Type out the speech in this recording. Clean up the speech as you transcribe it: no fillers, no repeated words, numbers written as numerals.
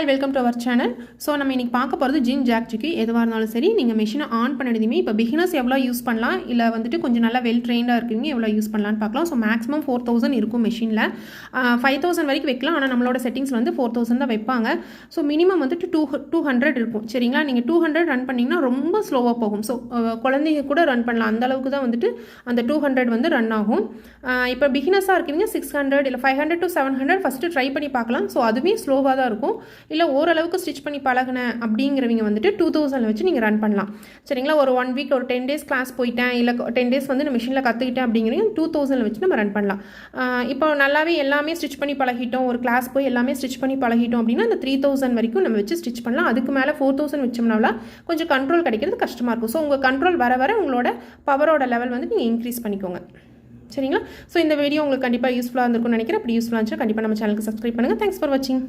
Welcome to our channel. So நம்ம இன்றைக்கி பார்க்க போகிறது ஜின் ஜாக் ஜிக்கி எதுவாக இருந்தாலும் சரி நீங்கள் மிஷினை ஆன் பண்ணதுமே இப்போ பிகினர்ஸ் எவ்வளோ யூஸ் பண்ணலாம் இல்லை வந்துட்டு கொஞ்சம் நல்லா வெல் ட்ரெயின்டாக இருக்கீங்க எவ்வளோ யூஸ் பண்ணலான்னு பார்க்கலாம். ஸோ மேக்ஸிமம் 4000 இருக்கும் மிஷினில். 5000 வரைக்கும் வைக்கலாம். ஆனால் நம்மளோட செட்டிங்ஸ் வந்து 4000 தான் வைப்பாங்க. ஸோ மினிமம் வந்துட்டு 200 இருக்கும். சரிங்களா, நீங்கள் 200 ரன் பண்ணிங்கன்னா ரொம்ப ஸ்லோவாக போகும். ஸோ குழந்தைங்க கூட ரன் பண்ணலாம். அந்தளவுக்கு தான் வந்துட்டு அந்த 200 வந்து ரன் ஆகும். இப்போ பிகினர்ஸாக இருக்கீங்க 600 இல்லை 500 to 700 ஃபஸ்ட்டு ட்ரை பண்ணி பார்க்கலாம். ஸோ அதுவே ஸ்லோவாக தான் இருக்கும். இல்லை ஓரளவுக்கு ஸ்டிச் பண்ணி பழகினேன் அப்படிங்கிறவங்க வந்துட்டு 2000 வச்சு நீங்கள் ரன் பண்ணலாம். சரிங்களா, ஒரு 1 வீக் ஒரு 10 டேஸ் கிளாஸ் போயிட்டேன் இல்லை 10 டேஸ் வந்து நான் மிஷினில் கற்றுக்கிட்டேன் அப்படிங்கிறவங்க 2000 வச்சு நம்ம ரன் பண்ணலாம். இப்போ நல்லாவே எல்லாமே ஸ்டிச் பண்ணி பழகிட்டோம், ஒரு கிளாஸ் போய் எல்லாமே ஸ்டிச் பண்ணி பழகிட்டோம் அப்படின்னா அந்த 3000 வரைக்கும் நம்ம வச்சு ஸ்டிச் பண்ணலாம். அதுக்கு மேலே 4000 வச்சோம்னால கொஞ்சம் கண்ட்ரோல் கிடைக்கிறது கஷ்டமாக இருக்கும். ஸோ உங்கள் கண்ட்ரோல் வர வர உங்களோட பவரோட லெவல் வந்து நீங்கள் இன்க்ரீஸ் பண்ணிக்கோங்க. சரிங்களா, ஸோ இந்த வீடியோ உங்களுக்கு கண்டிப்பாக யூஸ்ஃபுல்லாக இருந்திருக்கும்னு நினைக்கிறேன். அப்படி யூஸ்ஃபுல்லாக இருந்துச்சு கண்டிப்பாக நம்ம சேனலுக்கு சப்ஸ்கிரைப் பண்ணுங்கள். தேங்க்ஸ் ஃபார் வாட்சிங்.